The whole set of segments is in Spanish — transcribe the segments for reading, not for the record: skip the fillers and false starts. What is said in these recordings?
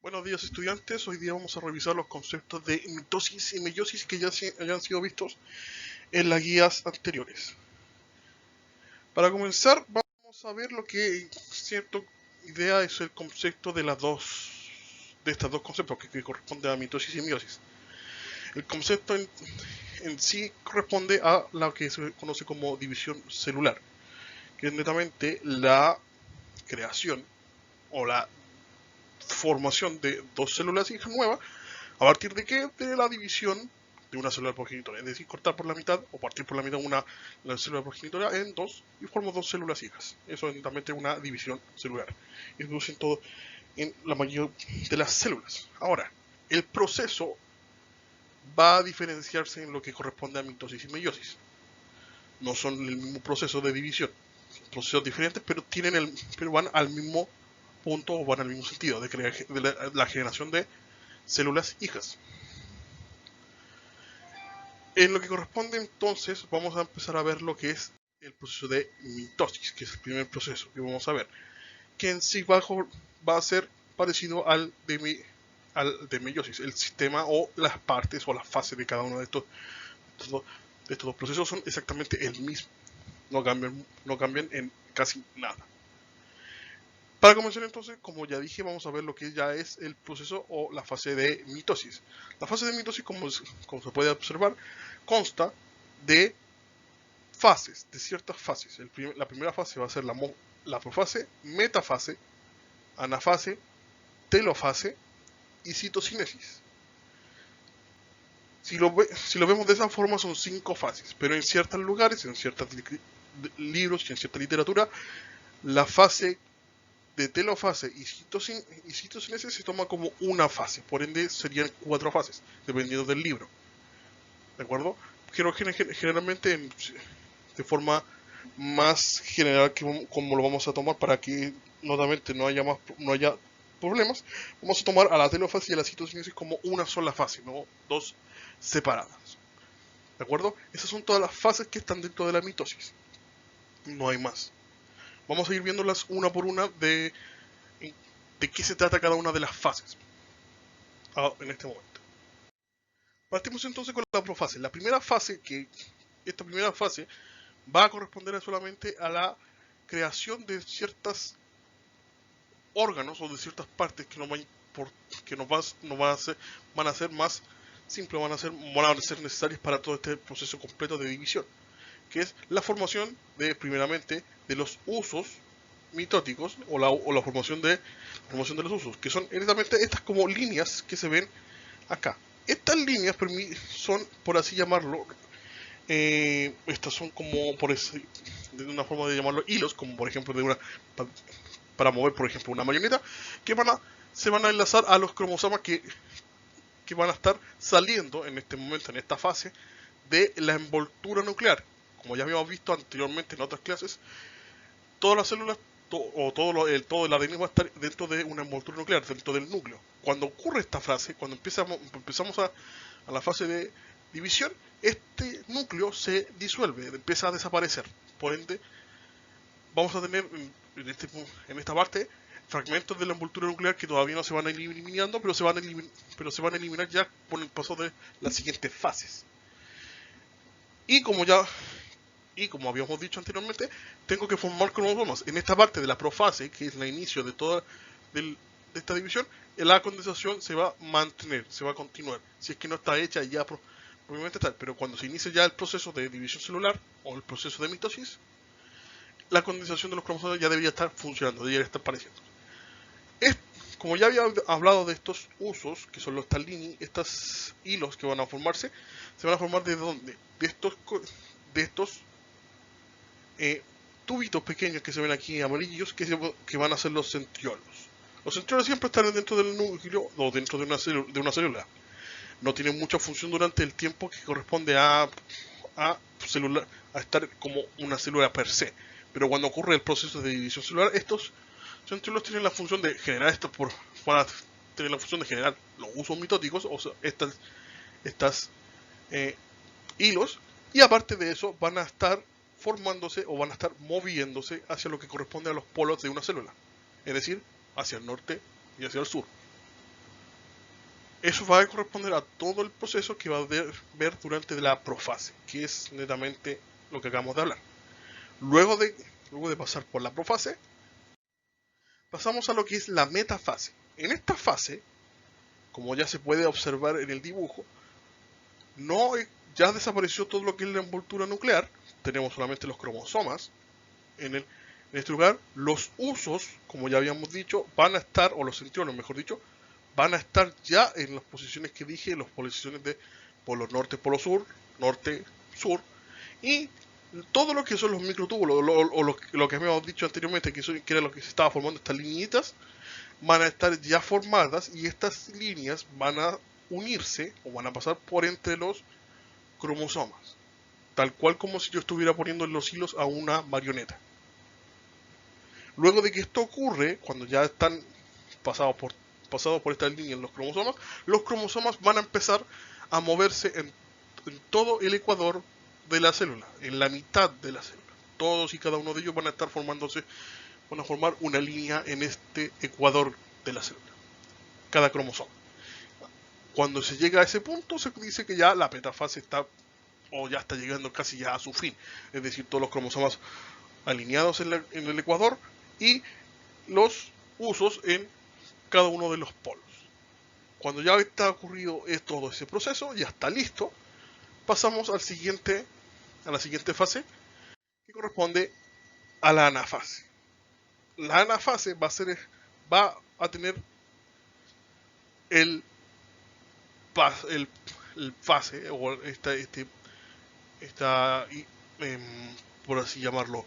Buenos días estudiantes, hoy día vamos a revisar los conceptos de mitosis y meiosis que ya hayan sido vistos en las guías anteriores. Para comenzar vamos a ver lo que en cierta idea es el concepto de estos dos conceptos que corresponden a mitosis y meiosis. El concepto en sí corresponde a lo que se conoce como división celular, que es netamente la creación o la formación de dos células hijas nuevas. ¿A partir de qué? De la división de una célula progenitora, es decir, cortar por la mitad o partir por la mitad la célula progenitora en dos y formamos dos células hijas. Eso es netamente una división celular. Y se produce en la mayoría de las células. Ahora, el proceso va a diferenciarse en lo que corresponde a mitosis y meiosis. No son el mismo proceso de división, son procesos diferentes, pero van al mismo punto o van al mismo sentido de la generación de células hijas. En lo que corresponde entonces vamos a empezar a ver lo que es el proceso de mitosis, que es el primer proceso que vamos a ver, que en sí va a ser parecido al de meiosis. El sistema o las partes o las fases de cada uno de estos dos procesos son exactamente el mismo, no cambian en casi nada. Para comenzar entonces, como ya dije, vamos a ver lo que ya es el proceso o la fase de mitosis. La fase de mitosis, como se puede observar, consta de fases, de ciertas fases. La primera fase va a ser la profase, metafase, anafase, telofase y citocinesis. Si lo vemos de esa forma son 5 fases, pero en ciertos lugares, en ciertos libros y en cierta literatura, la fase de telofase y citocinesis se toma como una fase, por ende serían 4 fases, dependiendo del libro. ¿De acuerdo? Pero generalmente de forma más general que como lo vamos a tomar para que nuevamente no haya problemas, vamos a tomar a la telofase y a la citocinesis como una sola fase, no dos separadas. ¿De acuerdo? Esas son todas las fases que están dentro de la mitosis. No hay más. Vamos a ir viéndolas una por una de qué se trata cada una de las fases en este momento. Partimos entonces con la profase. Esta primera fase va a corresponder solamente a la creación de ciertos órganos o de ciertas partes que van a ser más simples, van a ser necesarias para todo este proceso completo de división, que es la formación primeramente de los usos mitóticos o la formación de los usos, que son exactamente estas como líneas que se ven acá. Estas líneas son, por así llamarlo, estas son como de una forma de llamarlo hilos, como por ejemplo para mover por ejemplo una marioneta, que se van a enlazar a los cromosomas que van a estar saliendo en este momento, en esta fase de la envoltura nuclear. Como ya habíamos visto anteriormente en otras clases, todas las células todo el ADN va a estar dentro de una envoltura nuclear, dentro del núcleo. Cuando ocurre esta fase, cuando empezamos a la fase de división, este núcleo se disuelve, empieza a desaparecer. Por ende, vamos a tener en esta parte fragmentos de la envoltura nuclear que todavía no se van eliminando, pero se van a eliminar ya con el paso de las siguientes fases. Y como habíamos dicho anteriormente, tengo que formar cromosomas. En esta parte de la profase, que es el inicio de de esta división, la condensación se va a mantener, se va a continuar. Si es que no está hecha ya probablemente tal, pero cuando se inicia ya el proceso de división celular o el proceso de mitosis, la condensación de los cromosomas ya debería estar funcionando, debería estar apareciendo. Como ya había hablado de estos usos, que son los talini, estos hilos que van a formarse, se van a formar ¿de dónde? De estos tubitos pequeños que se ven aquí amarillos, que van a ser los centriolos. Los centriolos siempre están dentro del núcleo o dentro de una célula. No tienen mucha función durante el tiempo que corresponde a estar como una célula per se. Pero cuando ocurre el proceso de división celular, estos centriolos tienen la función de generar van a tener la función de generar los usos mitóticos, o sea, estas hilos, y aparte de eso van a estar formándose o van a estar moviéndose hacia lo que corresponde a los polos de una célula, es decir, hacia el norte y hacia el sur. Eso va a corresponder a todo el proceso que va a ver durante la profase, que es netamente lo que acabamos de hablar. Luego de pasar por la profase, pasamos a lo que es la metafase. En esta fase, como ya se puede observar en el dibujo, ya desapareció todo lo que es la envoltura nuclear. Tenemos solamente los cromosomas en este lugar. Los usos, como ya habíamos dicho, van a estar, o los centriolos mejor dicho, van a estar ya en las posiciones que dije, en las posiciones de polo norte, polo sur, norte, sur, y todo lo que son los microtúbulos, o lo que habíamos dicho anteriormente, que era lo que se estaba formando, estas liñitas, van a estar ya formadas, y estas líneas van a unirse, o van a pasar por entre los cromosomas, tal cual como si yo estuviera poniendo en los hilos a una marioneta. Luego de que esto ocurre, cuando ya están pasados por esta línea en los cromosomas van a empezar a moverse en todo el ecuador de la célula, en la mitad de la célula. Todos y cada uno de ellos van a estar van a formar una línea en este ecuador de la célula, cada cromosoma. Cuando se llega a ese punto, se dice que ya la metafase está, o ya está llegando casi ya a su fin, es decir, todos los cromosomas alineados en el ecuador y los usos en cada uno de los polos. Cuando ya está ocurrido todo ese proceso, ya está listo, pasamos a la siguiente fase, que corresponde a la anafase. La anafase va a tener el fase, o por así llamarlo,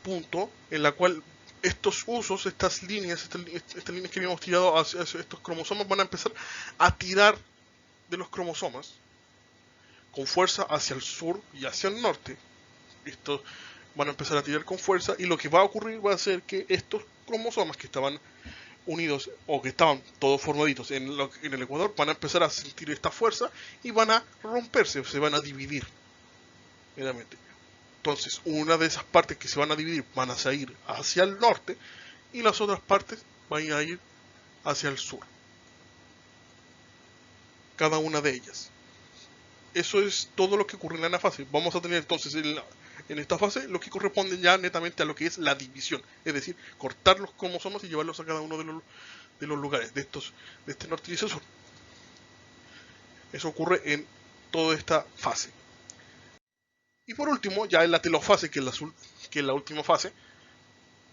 punto en la cual estos usos, estas líneas que habíamos tirado hacia estos cromosomas van a empezar a tirar de los cromosomas con fuerza hacia el sur y hacia el norte. Estos van a empezar a tirar con fuerza, y lo que va a ocurrir va a ser que estos cromosomas que estaban unidos o que estaban todos formaditos en el ecuador van a empezar a sentir esta fuerza y van a romperse, se van a dividir. Entonces, una de esas partes que se van a dividir van a ir hacia el norte, y las otras partes van a ir hacia el sur. Cada una de ellas. Eso es todo lo que ocurre en la anafase. Vamos a tener entonces en esta fase lo que corresponde ya netamente a lo que es la división. Es decir, cortar los cromosomas y llevarlos a cada uno de los lugares, de este norte y ese sur. Eso ocurre en toda esta fase. Y por último, ya en la telofase, que es la última fase,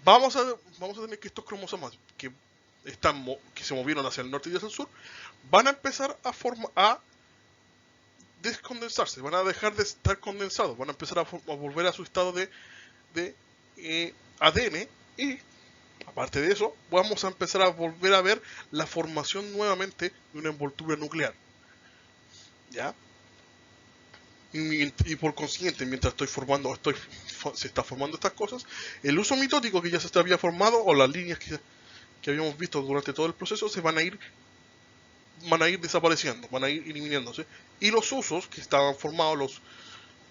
vamos a tener que estos cromosomas que se movieron hacia el norte y hacia el sur van a empezar a descondensarse, van a dejar de estar condensados, van a empezar a volver a su estado de ADN, y aparte de eso vamos a empezar a volver a ver la formación nuevamente de una envoltura nuclear, ¿ya? Y por consiguiente, mientras se está formando estas cosas, el uso mitótico que ya se había formado, o las líneas que habíamos visto durante todo el proceso, van a ir desapareciendo, van a ir eliminándose, y los usos que estaban formados,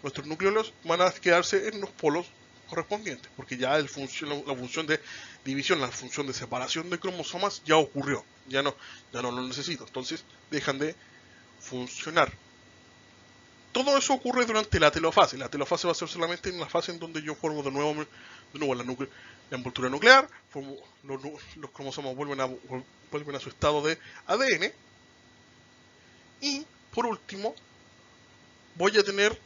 nuestros núcleos, van a quedarse en los polos correspondientes, porque ya la función de división, la función de separación de cromosomas ya ocurrió, ya no lo necesito, entonces dejan de funcionar. Todo eso ocurre durante la telofase. La telofase va a ser solamente en la fase en donde yo formo de nuevo la envoltura nuclear, los cromosomas vuelven a su estado de ADN, y por último voy a tener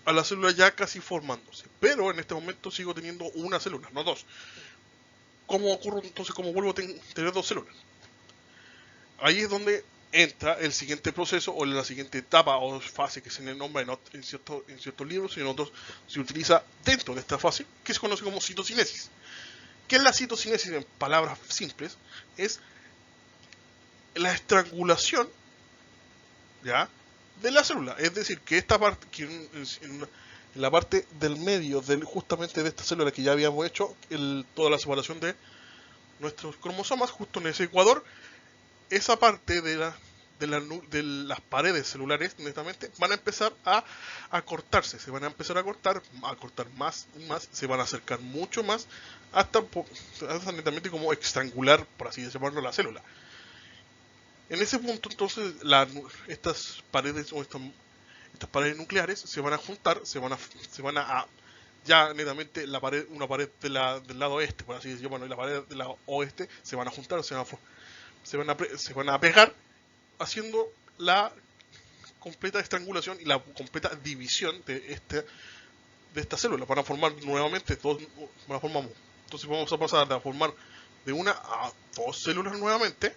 a la célula ya casi formándose, pero en este momento sigo teniendo una célula, no dos. ¿Cómo ocurre entonces? ¿Cómo vuelvo a tener dos células? Ahí es donde entra el siguiente proceso, o la siguiente etapa o fase, que se le nombra en ciertos libros, y en otros se utiliza dentro de esta fase, que se conoce como citocinesis. ¿Qué es la citocinesis? En palabras simples, es la estrangulación, ¿ya?, de la célula. Es decir, que esta parte, en la parte del medio justamente de esta célula que ya habíamos hecho toda la separación de nuestros cromosomas, justo en ese ecuador, esa parte de las paredes celulares netamente van a empezar a cortarse, se van a empezar a cortar más y más, se van a acercar mucho más hasta netamente como estrangular, por así llamarlo, la célula. En ese punto, entonces, estas paredes o estas paredes nucleares se van a juntar, ya netamente una pared del lado este, por así decirlo, bueno, y la pared del lado oeste se van a juntar, se van a pegar, haciendo la completa estrangulación y la completa división de esta célula. Van a formar nuevamente entonces vamos a pasar a formar de una a dos células nuevamente,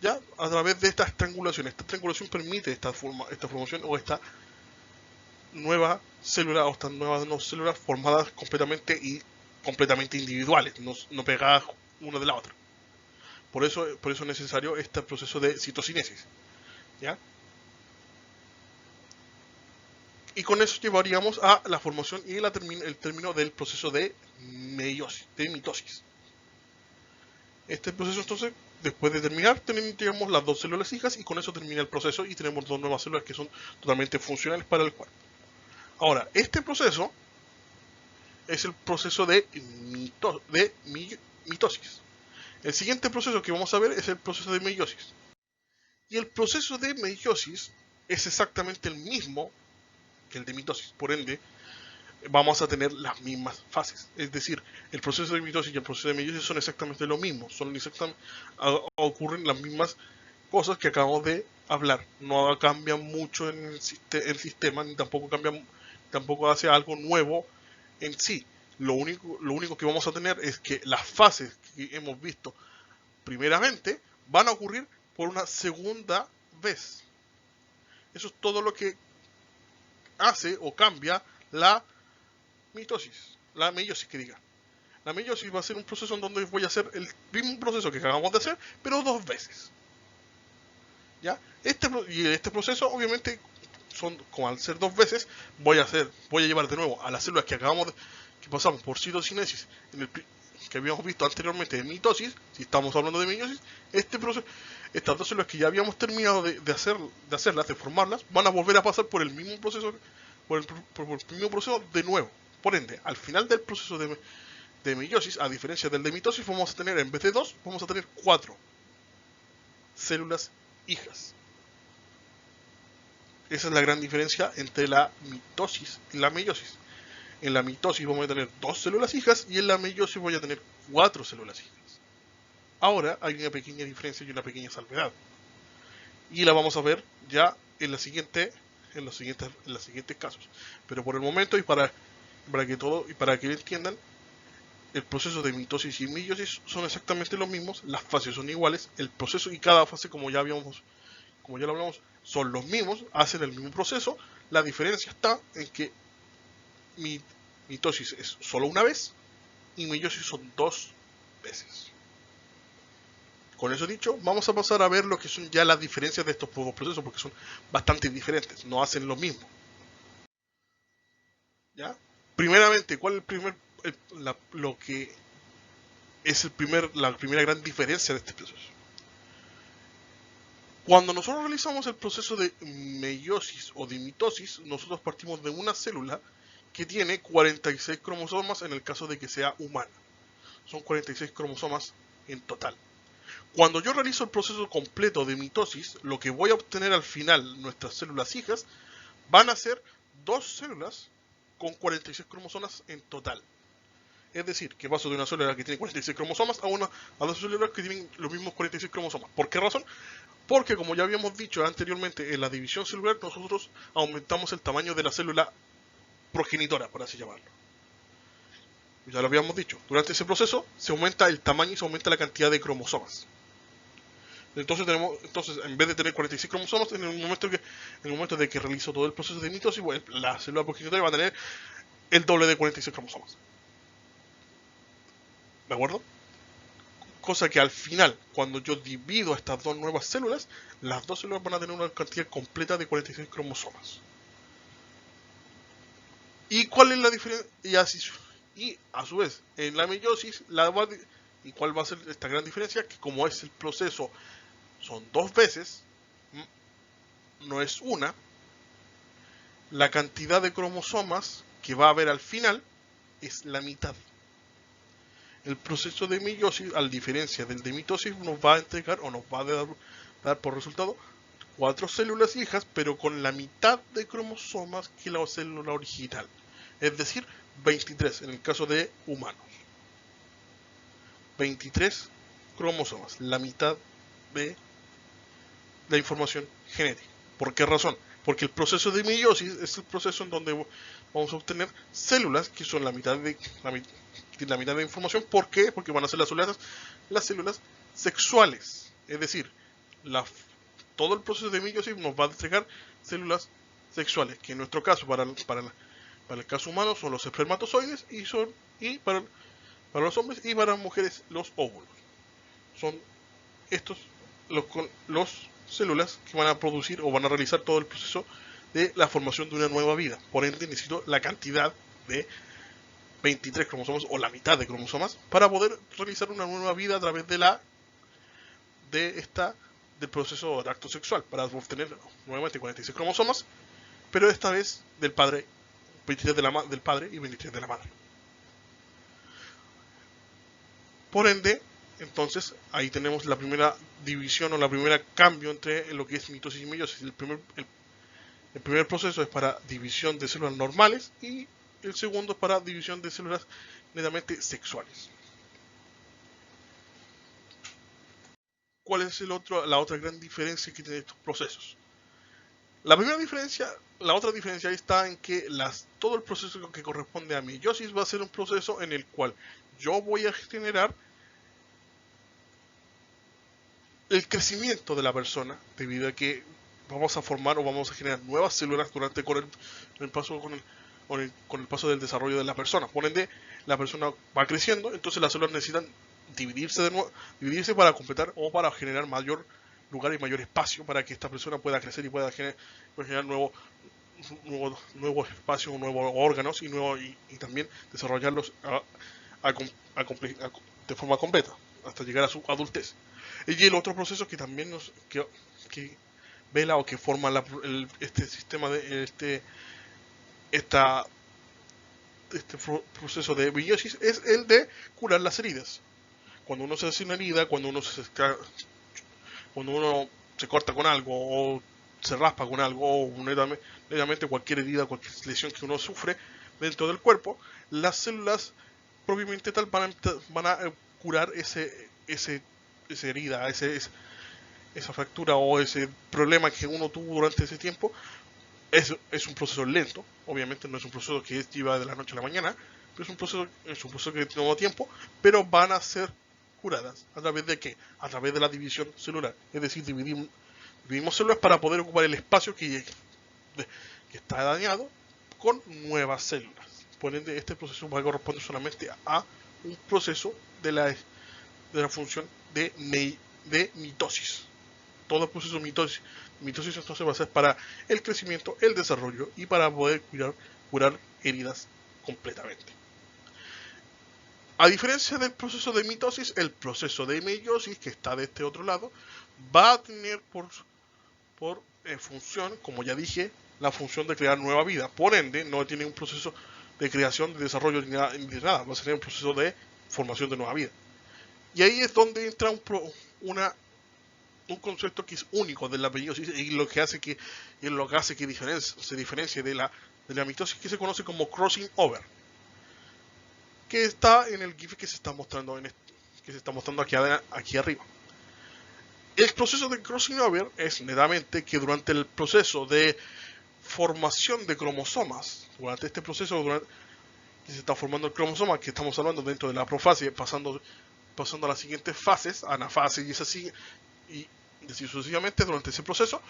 ya a través de esta estrangulación. Esta estrangulación permite esta formación o esta nueva célula o estas nuevas no células formadas completamente individuales, no pegadas una de la otra. Por eso es necesario este proceso de citocinesis, ¿ya? Y con eso llevaríamos a la formación y el término del proceso de mitosis. Este proceso, entonces, después de terminar, tenemos las dos células hijas y con eso termina el proceso y tenemos dos nuevas células que son totalmente funcionales para el cuerpo. Ahora, este proceso es el proceso de mitosis. El siguiente proceso que vamos a ver es el proceso de meiosis. Y el proceso de meiosis es exactamente el mismo que el de mitosis. Por ende, vamos a tener las mismas fases. Es decir, el proceso de mitosis y el proceso de meiosis son exactamente lo mismo. Ocurren las mismas cosas que acabamos de hablar. No cambian mucho en el sistema, ni tampoco hace algo nuevo en sí. Lo único que vamos a tener es que las fases que hemos visto primeramente van a ocurrir por una segunda vez. Eso es todo lo que hace o cambia la meiosis que diga. La meiosis va a ser un proceso en donde voy a hacer el mismo proceso que acabamos de hacer, pero dos veces. ¿Ya? Este proceso, obviamente, como al ser dos veces, voy a llevar de nuevo a las células que pasamos por citocinesis, que habíamos visto anteriormente de mitosis, si estamos hablando de meiosis, estas dos células que ya habíamos terminado de formarlas, van a volver a pasar por el mismo proceso, por el mismo proceso de nuevo. Por ende, al final del proceso de meiosis, a diferencia del de mitosis, vamos a tener, en vez de 2, vamos a tener 4 células hijas. Esa es la gran diferencia entre la mitosis y la meiosis. En la mitosis vamos a tener 2 células hijas y en la meiosis voy a tener 4 células hijas. Ahora hay una pequeña diferencia y una pequeña salvedad. Y la vamos a ver ya en los siguientes casos. Pero por el momento y para que entiendan, el proceso de mitosis y meiosis son exactamente los mismos, las fases son iguales, el proceso y cada fase, como ya lo hablamos, son los mismos, hacen el mismo proceso. La diferencia está en que mitosis es solo una vez y meiosis son 2 veces. Con eso dicho, vamos a pasar a ver lo que son ya las diferencias de estos dos procesos, porque son bastante diferentes, no hacen lo mismo. ¿Ya? Primeramente, ¿cuál es la primera gran diferencia de este proceso? Cuando nosotros realizamos el proceso de meiosis o de mitosis, nosotros partimos de una célula que tiene 46 cromosomas en el caso de que sea humana. Son 46 cromosomas en total. Cuando yo realizo el proceso completo de mitosis, lo que voy a obtener al final, nuestras células hijas, van a ser 2 células con 46 cromosomas en total. Es decir, que paso de una célula que tiene 46 cromosomas a dos células que tienen los mismos 46 cromosomas. ¿Por qué razón? Porque, como ya habíamos dicho anteriormente, en la división celular nosotros aumentamos el tamaño de la célula progenitora, por así llamarlo. Ya lo habíamos dicho, durante ese proceso se aumenta el tamaño y se aumenta la cantidad de cromosomas. Entonces, en vez de tener 46 cromosomas, en el momento de que realizo todo el proceso de mitosis, la célula progenitora va a tener el doble de 46 cromosomas. ¿De acuerdo? Cosa que al final, cuando yo divido estas dos nuevas células, las dos células van a tener una cantidad completa de 46 cromosomas. ¿Y cuál es la diferencia? Y a su vez, en la meiosis, ¿y cuál va a ser esta gran diferencia? Que como es el proceso, son 2 veces, no es una, la cantidad de cromosomas que va a haber al final es la mitad. El proceso de meiosis, a diferencia del de mitosis, nos va a entregar o nos va a dar por resultado 4 células hijas, pero con la mitad de cromosomas que la célula original. Es decir, 23 en el caso de humanos. 23 cromosomas, la mitad de la información genética. ¿Por qué razón? Porque el proceso de meiosis es el proceso en donde vamos a obtener células que son la mitad de la información. ¿Por qué? Porque van a ser las células sexuales. Es decir, todo el proceso de meiosis nos va a entregar células sexuales, que en nuestro caso, para el caso humano, son los espermatozoides y para los hombres y para las mujeres los óvulos. Son estos los células que van a producir o van a realizar todo el proceso de la formación de una nueva vida. Por ende, necesito la cantidad de 23 cromosomas o la mitad de cromosomas para poder realizar una nueva vida a través del proceso del acto sexual, para obtener nuevamente 46 cromosomas, pero esta vez del padre, 23 del padre y 23 de la madre. Por ende, entonces ahí tenemos la primera división o la primera cambio entre lo que es mitosis y meiosis. El primer proceso es para división de células normales y el segundo es para división de células netamente sexuales. ¿Cuál es la otra gran diferencia que tienen estos procesos? La otra diferencia está en que todo el proceso que corresponde a meiosis va a ser un proceso en el cual yo voy a generar el crecimiento de la persona, debido a que vamos a formar o vamos a generar nuevas células con el paso del desarrollo de la persona. Por ende, la persona va creciendo, entonces las células necesitan dividirse para completar o para generar mayor lugar y mayor espacio para que esta persona pueda crecer y pueda generar nuevos espacios, nuevos órganos y también desarrollarlos de forma completa hasta llegar a su adultez. Y el otro proceso que también que vela o que forma este sistema de proceso de meiosis es el de curar las heridas. Cuando uno se hace una herida, cuando uno se corta con algo o se raspa con algo o netamente cualquier herida, cualquier lesión que uno sufre dentro del cuerpo, las células propiamente tal van a curar esa herida, esa fractura o ese problema que uno tuvo durante ese tiempo. Es un proceso lento, obviamente no es un proceso que lleva de la noche a la mañana, pero es un proceso que toma tiempo, pero van a ser curadas. ¿A través de qué? A través de la división celular. Es decir, dividimos células para poder ocupar el espacio que está dañado con nuevas células. Por ende, este proceso va a corresponder solamente a un proceso de la función de mitosis. Todo el proceso de mitosis entonces va a ser para el crecimiento, el desarrollo y para poder curar heridas completamente. A diferencia del proceso de mitosis, el proceso de meiosis, que está de este otro lado, va a tener por función, como ya dije, la función de crear nueva vida. Por ende, no tiene un proceso de creación, de desarrollo ni nada. Va a ser un proceso de formación de nueva vida. Y ahí es donde entra un concepto que es único de la meiosis y lo que hace que se diferencie de la mitosis, que se conoce como crossing over, que está en el GIF que se está mostrando aquí arriba. El proceso de crossing over es netamente que durante el proceso de formación de cromosomas, durante este proceso que se está formando el cromosoma, que estamos hablando dentro de la profase, pasando a las siguientes fases, anafase y así, y así sucesivamente, durante ese proceso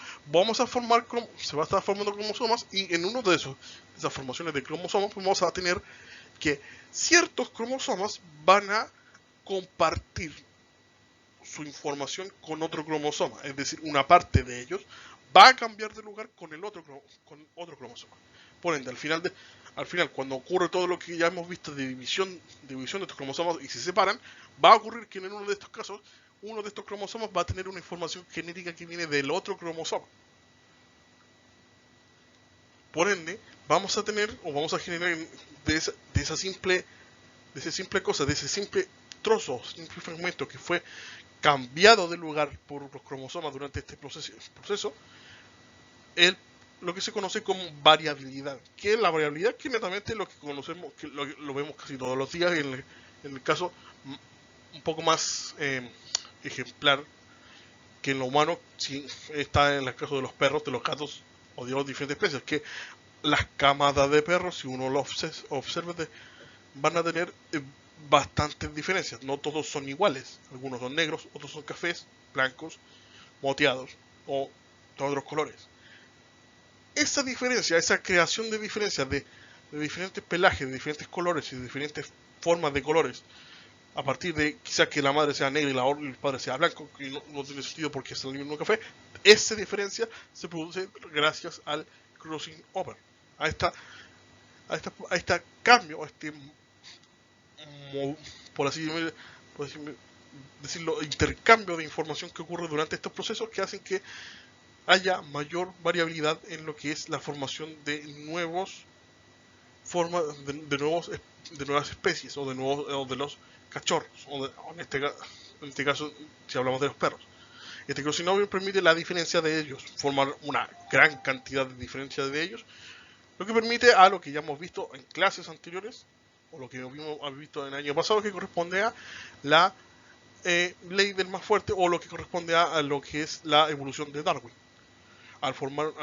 se va a estar formando cromosomas, y en uno de esas formaciones de cromosomas vamos a tener que ciertos cromosomas van a compartir su información con otro cromosoma, es decir, una parte de ellos va a cambiar de lugar con otro cromosoma. Por ende, al final, cuando ocurre todo lo que ya hemos visto de división de estos cromosomas y se separan, va a ocurrir que en uno de estos casos, uno de estos cromosomas va a tener una información genética que viene del otro cromosoma. Por ende, vamos a generar de esa simple cosa, de ese simple trozo, simple fragmento que fue cambiado de lugar por los cromosomas durante este proceso, lo que se conoce como variabilidad. ¿Qué es la variabilidad? Que netamente lo que conocemos, que lo vemos casi todos los días, en el caso un poco más ejemplar que en lo humano, sí, está en el caso de los perros, de los gatos o de las diferentes especies, que las camadas de perros, si uno lo observa, van a tener bastantes diferencias. No todos son iguales. Algunos son negros, otros son cafés, blancos, moteados o de otros colores. Esa diferencia, esa creación de diferencias de diferentes pelajes, de diferentes colores y de diferentes formas de colores, a partir de quizás que la madre sea negra y el padre sea blanco, que no tiene sentido porque es el mismo café, esa diferencia se produce gracias al crossing over, a este cambio, a este, por así decirlo, intercambio de información que ocurre durante estos procesos que hacen que haya mayor variabilidad en lo que es la formación de nuevas especies o de los cachorros, en este caso si hablamos de los perros. Este crossing over permite la diferencia de ellos, formar una gran cantidad de diferencias de ellos, lo que permite a lo que ya hemos visto en clases anteriores, o lo que hemos visto en el año pasado, que corresponde a la ley del más fuerte, o lo que corresponde a lo que es la evolución de Darwin. Al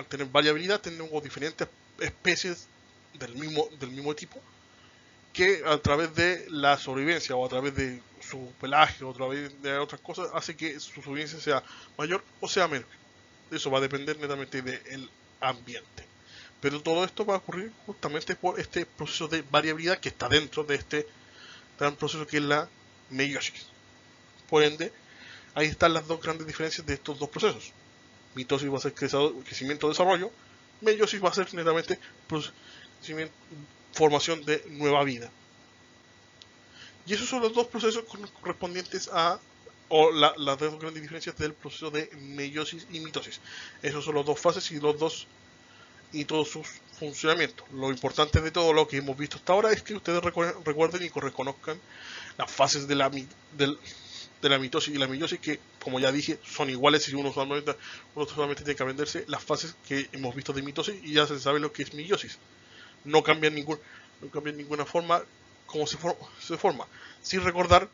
tener variabilidad, tenemos diferentes especies del mismo tipo, que a través de la sobrevivencia o a través de su pelaje o a través de otras cosas hace que su sobrevivencia sea mayor o sea menor. Eso va a depender netamente del ambiente. Pero todo esto va a ocurrir justamente por este proceso de variabilidad que está dentro de este gran proceso que es la meiosis. Por ende, ahí están las dos grandes diferencias de estos dos procesos. Mitosis va a ser crecimiento-desarrollo, meiosis va a ser netamente formación de nueva vida. Y esos son los dos procesos correspondientes a, o las dos grandes diferencias del proceso de meiosis y mitosis. Esos son las dos fases y todos sus funcionamientos. Lo importante de todo lo que hemos visto hasta ahora es que ustedes recuerden y reconozcan las fases de la mitosis y la meiosis, que como ya dije son iguales y uno solamente tiene que aprenderse las fases que hemos visto de mitosis y ya se sabe lo que es meiosis. No cambia en ninguna forma cómo se forma, sin recordar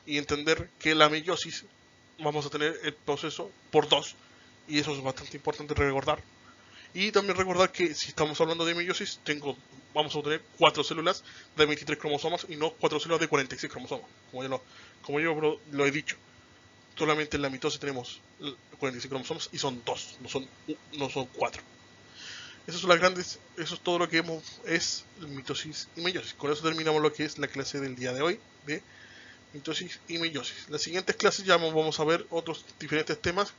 y entender que la meiosis vamos a tener el proceso por 2 y eso es bastante importante recordar. Y también recordar que si estamos hablando de meiosis, vamos a obtener 4 células de 23 cromosomas y no 4 células de 46 cromosomas, como yo lo he dicho. Solamente en la mitosis tenemos 46 cromosomas y son 2, no son 4. Eso es todo lo que es mitosis y meiosis. Con eso terminamos lo que es la clase del día de hoy de mitosis y meiosis. Las siguientes clases ya vamos a ver otros diferentes temas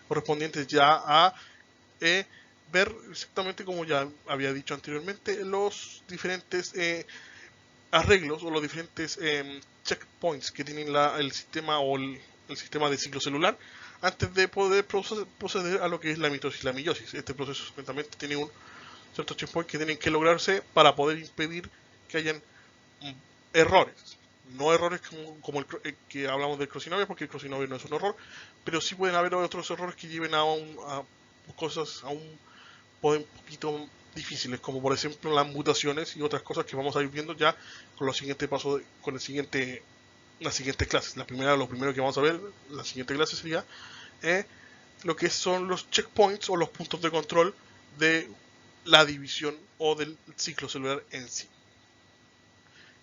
correspondientes ya a ver exactamente, como ya había dicho anteriormente, los diferentes arreglos o los diferentes checkpoints que tienen el sistema o el sistema de ciclo celular antes de poder proceder a lo que es la mitosis y la meiosis. Este proceso simplemente tiene un ciertos checkpoints que tienen que lograrse para poder impedir que hayan errores. No errores como el que hablamos del crossing over, porque el crossing over no es un error, pero sí pueden haber otros errores que lleven a cosas un poquito difíciles, como por ejemplo las mutaciones y otras cosas que vamos a ir viendo ya con los siguientes pasos, con las siguientes clases. Lo primero que vamos a ver la siguiente clase sería lo que son los checkpoints o los puntos de control de la división o del ciclo celular en sí.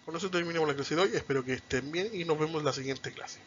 Con eso terminamos la clase de hoy, espero que estén bien y nos vemos en la siguiente clase.